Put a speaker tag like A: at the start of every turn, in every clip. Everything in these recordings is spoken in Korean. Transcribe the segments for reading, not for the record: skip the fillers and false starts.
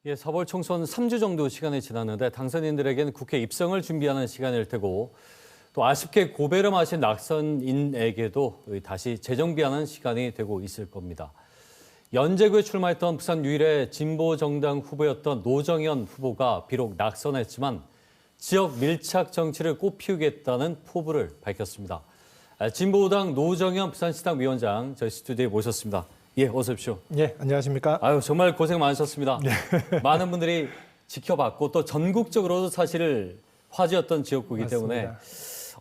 A: 예, 4월 총선 3주 정도 시간이 지났는데 당선인들에게는 국회 입성을 준비하는 시간일 테고 또 아쉽게 고배를 마신 낙선인에게도 다시 재정비하는 시간이 되고 있을 겁니다. 연제구에 출마했던 부산 유일의 진보정당 후보였던 노정현 후보가 비록 낙선했지만 지역 밀착 정치를 꽃피우겠다는 포부를 밝혔습니다. 진보당 노정현 부산시당 위원장 저희 스튜디오에 모셨습니다. 예, 어서 오십시오.
B: 예, 안녕하십니까?
A: 아유, 정말 고생 많으셨습니다. 네. 많은 분들이 지켜봤고 또 전국적으로도 사실 화제였던 지역구이기 때문에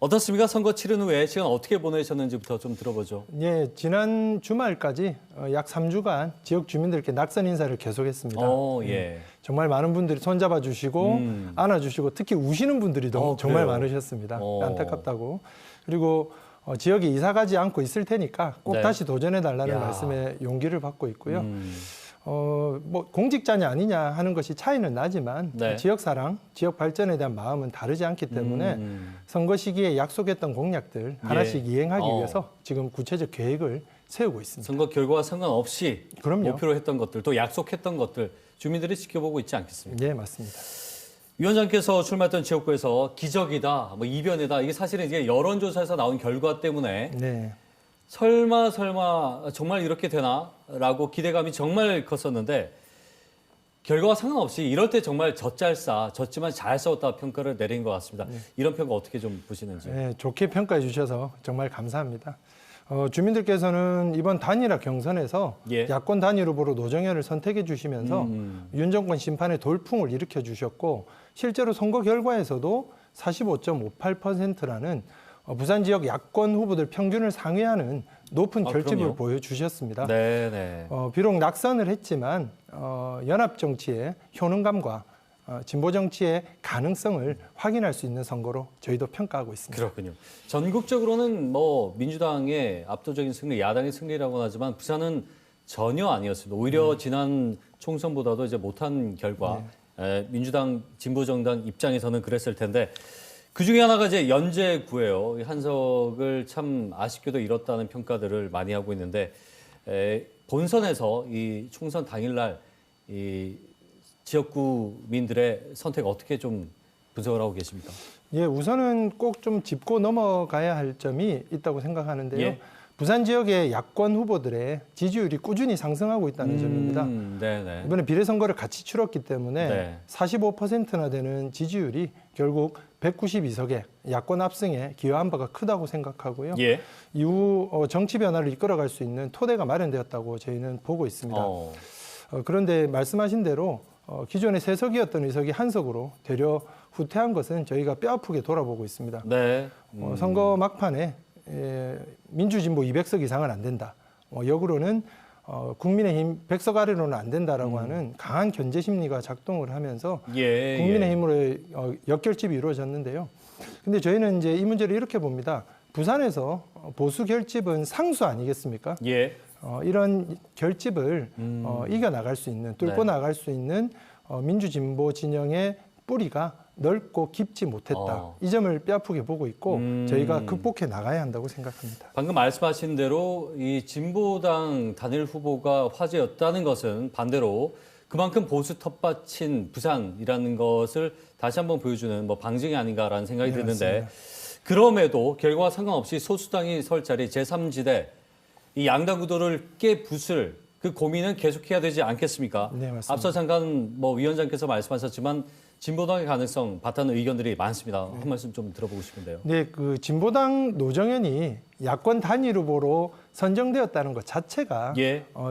A: 어떻습니까? 선거 치른 후에 시간 어떻게 보내셨는지부터 좀 들어보죠.
B: 예, 지난 주말까지 약 3주간 지역 주민들께 낙선 인사를 계속했습니다.
A: 예.
B: 정말 많은 분들이 손잡아 주시고 안아주시고 특히 우시는 분들이 정말
A: 그래요?
B: 많으셨습니다. 안타깝다고. 그리고 지역에 이사 가지 않고 있을 테니까 꼭
A: 네.
B: 다시 도전해달라는 말씀에 용기를 받고 있고요. 뭐 공직자냐 아니냐 하는 것이 차이는 나지만
A: 네.
B: 지역 사랑, 지역 발전에 대한 마음은 다르지 않기 때문에 선거 시기에 약속했던 공약들 하나씩 이행하기 위해서 지금 구체적 계획을 세우고 있습니다.
A: 선거 결과와 상관없이
B: 그럼요.
A: 목표로 했던 것들, 또 약속했던 것들 주민들이 지켜보고 있지 않겠습니까?
B: 네, 맞습니다.
A: 위원장께서 출마했던 지역구에서 기적이다, 뭐 이변이다, 이게 사실은 이제 여론조사에서 나온 결과 때문에
B: 네.
A: 설마 정말 이렇게 되나라고 기대감이 정말 컸었는데 결과와 상관없이 이럴 때 정말 졌지만 잘 싸웠다 평가를 내린 것 같습니다. 이런 평가 어떻게 좀 보시는지.
B: 네, 좋게 평가해 주셔서 정말 감사합니다. 주민들께서는 이번 단일화 경선에서 야권 단일 후보로 노정현을 선택해 주시면서 윤 정권 심판의 돌풍을 일으켜 주셨고 실제로 선거 결과에서도 45.58%라는 부산 지역 야권 후보들 평균을 상회하는 높은 결집을 보여주셨습니다.
A: 네네.
B: 비록 낙선을 했지만 연합 정치의 효능감과 진보 정치의 가능성을 확인할 수 있는 선거로 저희도 평가하고 있습니다.
A: 그렇군요. 전국적으로는 뭐 민주당의 압도적인 승리, 야당의 승리라고 하지만 부산은 전혀 아니었습니다. 오히려 지난 총선보다도 이제 못한 결과, 민주당 진보정당 입장에서는 그랬을 텐데 그 중에 하나가 이제 연제구예요. 한석을 참 아쉽게도 잃었다는 평가들을 많이 하고 있는데 본선에서 이 총선 당일날 이 지역구민들의 선택 어떻게 좀 분석을 하고 계십니까?
B: 예, 우선은 꼭 좀 짚고 넘어가야 할 점이 있다고 생각하는데요.
A: 예.
B: 부산 지역의 야권 후보들의 지지율이 꾸준히 상승하고 있다는 점입니다.
A: 네네.
B: 이번에 비례선거를 같이 치렀기 때문에 45%나 되는 지지율이 결국 192석의 야권 압승에 기여한 바가 크다고 생각하고요. 이후 정치 변화를 이끌어갈 수 있는 토대가 마련되었다고 저희는 보고 있습니다. 그런데 말씀하신 대로 기존의 3석이었던 의석이 1석으로 되려 후퇴한 것은 저희가 뼈아프게 돌아보고 있습니다.
A: 네.
B: 선거 막판에 민주진보 200석 이상은 안 된다. 역으로는 국민의힘 100석 아래로는 안 된다라고 하는 강한 견제 심리가 작동을 하면서 국민의힘으로의 역결집이 이루어졌는데요. 근데 저희는 이제 이 문제를 이렇게 봅니다. 부산에서 보수 결집은 상수 아니겠습니까? 이런 결집을 이겨나갈 수 있는, 뚫고 나갈 수 있는 민주진보 진영의 뿌리가 넓고 깊지 못했다. 이 점을 뼈아프게 보고 있고 저희가 극복해 나가야 한다고 생각합니다.
A: 방금 말씀하신 대로 이 진보당 단일 후보가 화제였다는 것은 반대로 그만큼 보수 텃밭인 부산이라는 것을 다시 한번 보여주는 뭐 방증이 아닌가라는 생각이 드는데 그럼에도 결과와 상관없이 소수당이 설 자리 제3지대 이 양당 구도를 깨부술 그 고민은 계속해야 되지 않겠습니까?
B: 네, 맞습니다.
A: 앞서 잠깐 뭐 위원장께서 말씀하셨지만 진보당의 가능성 바탕 의견들이 많습니다. 한 말씀 좀 들어보고 싶은데요.
B: 네, 그 진보당 노정현이 야권 단일 후보로 선정되었다는 것 자체가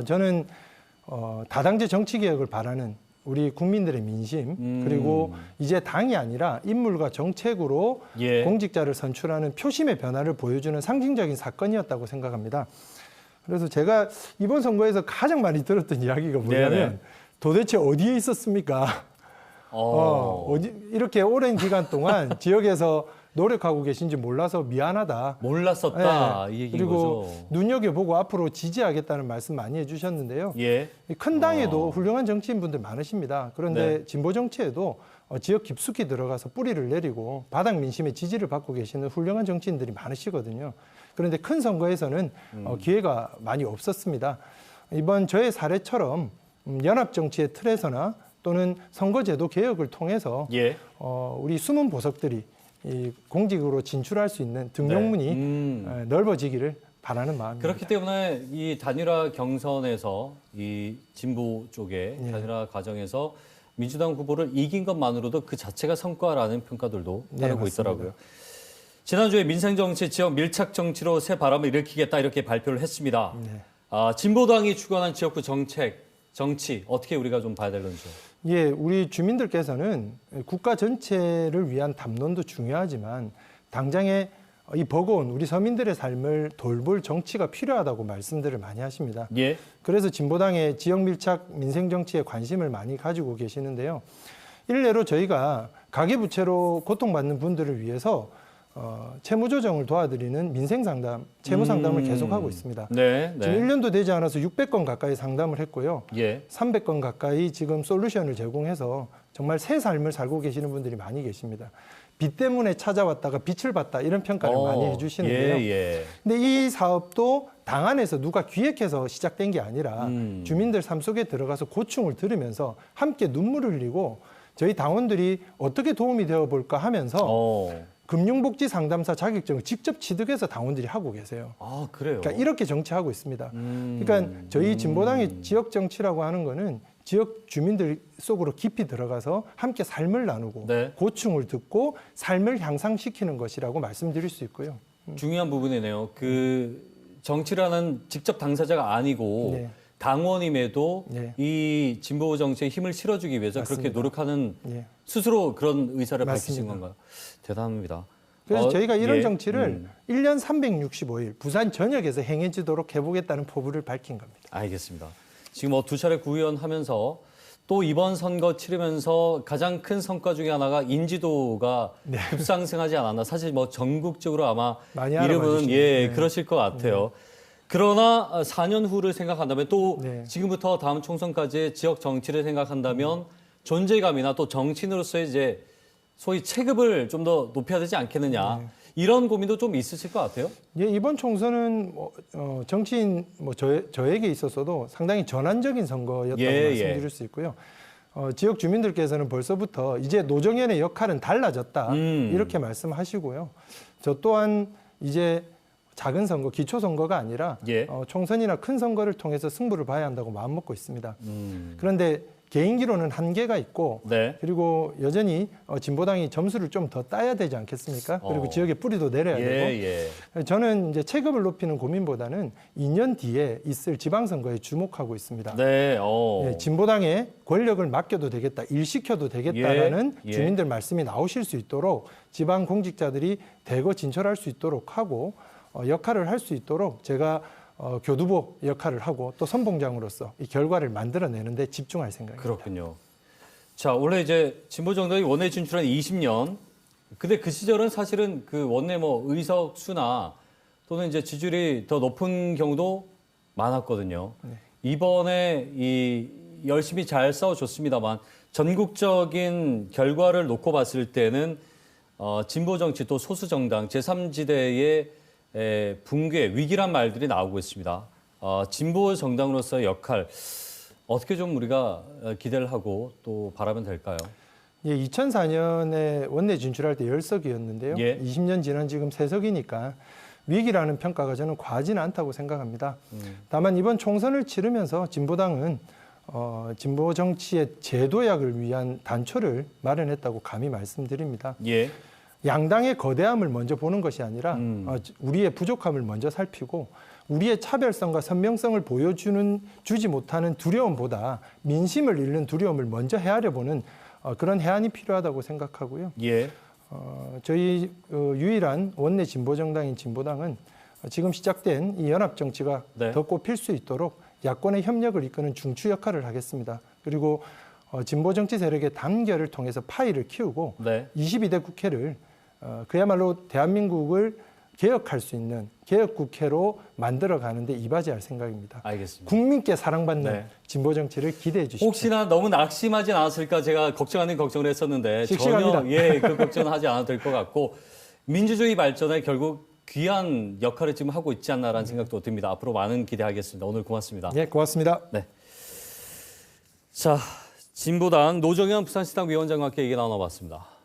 B: 저는 다당제 정치 개혁을 바라는 우리 국민들의 민심 그리고 이제 당이 아니라 인물과 정책으로 공직자를 선출하는 표심의 변화를 보여주는 상징적인 사건이었다고 생각합니다. 그래서 제가 이번 선거에서 가장 많이 들었던 이야기가 뭐냐면 도대체 어디에 있었습니까? 이렇게 오랜 기간 동안 지역에서 노력하고 계신지 몰라서 미안하다.
A: 몰랐었다. 이 얘기인
B: 그리고
A: 거죠.
B: 눈여겨보고 앞으로 지지하겠다는 말씀 많이 해주셨는데요. 큰 당에도 훌륭한 정치인분들 많으십니다. 그런데 진보 정치에도 지역 깊숙이 들어가서 뿌리를 내리고 바닥 민심의 지지를 받고 계시는 훌륭한 정치인들이 많으시거든요. 그런데 큰 선거에서는 기회가 많이 없었습니다. 이번 저의 사례처럼 연합 정치의 틀에서나 또는 선거제도 개혁을 통해서
A: 예.
B: 우리 숨은 보석들이 이 공직으로 진출할 수 있는 등용문이 넓어지기를 바라는 마음입니다.
A: 그렇기 때문에 이 단일화 경선에서 이 진보 쪽의 단일화 과정에서 민주당 후보를 이긴 것만으로도 그 자체가 성과라는 평가들도 따르고 있더라고요. 지난주에 민생정치, 지역 밀착 정치로 새 바람을 일으키겠다 이렇게 발표를 했습니다. 진보당이 주관한 지역구 정치 어떻게 우리가 좀 봐야 되는지요?
B: 예, 우리 주민들께서는 국가 전체를 위한 담론도 중요하지만 당장에 이 버거운 우리 서민들의 삶을 돌볼 정치가 필요하다고 말씀들을 많이 하십니다.
A: 예.
B: 그래서 진보당의 지역 밀착 민생 정치에 관심을 많이 가지고 계시는데요. 일례로 저희가 가계부채로 고통받는 분들을 위해서 채무 조정을 도와드리는 민생 상담, 채무 상담을 계속하고 있습니다.
A: 네, 네.
B: 지금 1년도 되지 않아서 600건 가까이 상담을 했고요.
A: 예.
B: 300건 가까이 지금 솔루션을 제공해서 정말 새 삶을 살고 계시는 분들이 많이 계십니다. 빚 때문에 찾아왔다가 빛을 봤다 이런 평가를 많이 해주시는데요.
A: 예.
B: 근데 이 사업도 당 안에서 누가 기획해서 시작된 게 아니라 주민들 삶 속에 들어가서 고충을 들으면서 함께 눈물을 흘리고 저희 당원들이 어떻게 도움이 되어 볼까 하면서 금융복지 상담사 자격증을 직접 취득해서 당원들이 하고 계세요.
A: 아, 그래요?
B: 그러니까 이렇게 정치하고 있습니다. 그러니까 저희 진보당의 지역 정치라고 하는 거는 지역 주민들 속으로 깊이 들어가서 함께 삶을 나누고
A: 네.
B: 고충을 듣고 삶을 향상시키는 것이라고 말씀드릴 수 있고요.
A: 중요한 부분이네요. 그 정치라는 직접 당사자가 아니고
B: 네.
A: 당원임에도
B: 네.
A: 이 진보 정치에 힘을 실어주기 위해서
B: 맞습니다.
A: 그렇게 노력하는
B: 예.
A: 스스로 그런 의사를
B: 맞습니다.
A: 밝히신 건가요? 대단합니다.
B: 그래서 저희가 이런
A: 예.
B: 정치를 1년 365일 부산 전역에서 행해지도록 해보겠다는 포부를 밝힌 겁니다.
A: 알겠습니다. 지금 두 차례 구의원 하면서 또 이번 선거 치르면서 가장 큰 성과 중에 하나가 인지도가 급상승하지 않았나. 사실 전국적으로 아마
B: 많이
A: 이름은
B: 네.
A: 그러실 것 같아요. 그러나 4년 후를 생각한다면 또
B: 네.
A: 지금부터 다음 총선까지 지역 정치를 생각한다면 존재감이나 또 정치인으로서의 이제 소위 체급을 좀 더 높여야 되지 않겠느냐. 이런 고민도 좀 있으실 것 같아요.
B: 예, 이번 총선은 정치인 저에게 있어서도 상당히 전환적인 선거였다고 말씀드릴 수 있고요. 지역 주민들께서는 벌써부터 이제 노정현의 역할은 달라졌다 이렇게 말씀하시고요. 저 또한 이제 작은 선거, 기초 선거가 아니라 총선이나 큰 선거를 통해서 승부를 봐야 한다고 마음먹고 있습니다. 그런데 개인기로는 한계가 있고 그리고 여전히 진보당이 점수를 좀 더 따야 되지 않겠습니까? 그리고 지역에 뿌리도 내려야 되고 저는 이제 체급을 높이는 고민보다는 2년 뒤에 있을 지방선거에 주목하고 있습니다. 진보당에 권력을 맡겨도 되겠다, 일시켜도 되겠다라는 주민들 말씀이 나오실 수 있도록 지방 공직자들이 대거 진출할 수 있도록 하고 역할을 할 수 있도록 제가 교두보 역할을 하고 또 선봉장으로서 이 결과를 만들어내는 데 집중할 생각입니다.
A: 그렇군요. 자, 원래 이제 진보정당이 원내 진출한 20년. 근데 그 시절은 사실은 그 원내 의석 수나 또는 이제 지지율이 더 높은 경우도 많았거든요. 이번에 열심히 잘 싸워줬습니다만 전국적인 결과를 놓고 봤을 때는 진보정치 또 소수정당 제3지대의 붕괴, 위기란 말들이 나오고 있습니다. 진보 정당으로서의 역할 어떻게 좀 우리가 기대를 하고 또 바라면 될까요?
B: 예, 2004년에 원내 진출할 때 10석이었는데요. 20년 지난 지금 3석이니까 위기라는 평가가 저는 과하지는 않다고 생각합니다. 다만 이번 총선을 치르면서 진보당은 진보 정치의 제도약을 위한 단초를 마련했다고 감히 말씀드립니다. 양당의 거대함을 먼저 보는 것이 아니라 우리의 부족함을 먼저 살피고 우리의 차별성과 선명성을 주지 못하는 두려움보다 민심을 잃는 두려움을 먼저 헤아려 보는 그런 해안이 필요하다고 생각하고요. 저희 유일한 원내 진보정당인 진보당은 지금 시작된 이 연합정치가 더 꼽힐 수 있도록 야권의 협력을 이끄는 중추 역할을 하겠습니다. 그리고 진보정치 세력의 단결을 통해서 파이를 키우고 22대 국회를 그야말로 대한민국을 개혁할 수 있는 개혁국회로 만들어가는데 이바지할 생각입니다.
A: 알겠습니다.
B: 국민께 사랑받는 진보정치를 기대해 주십시오.
A: 혹시나 너무 낙심하진 않았을까 제가 걱정하는 걱정을 했었는데
B: 씩씩합니다.
A: 전혀 그 걱정은 하지 않아도 될 것 같고 민주주의 발전에 결국 귀한 역할을 지금 하고 있지 않나라는 생각도 듭니다. 앞으로 많은 기대하겠습니다. 오늘 고맙습니다.
B: 네, 고맙습니다.
A: 자, 진보당 노정현 부산시당 위원장과 함께 얘기 나눠봤습니다.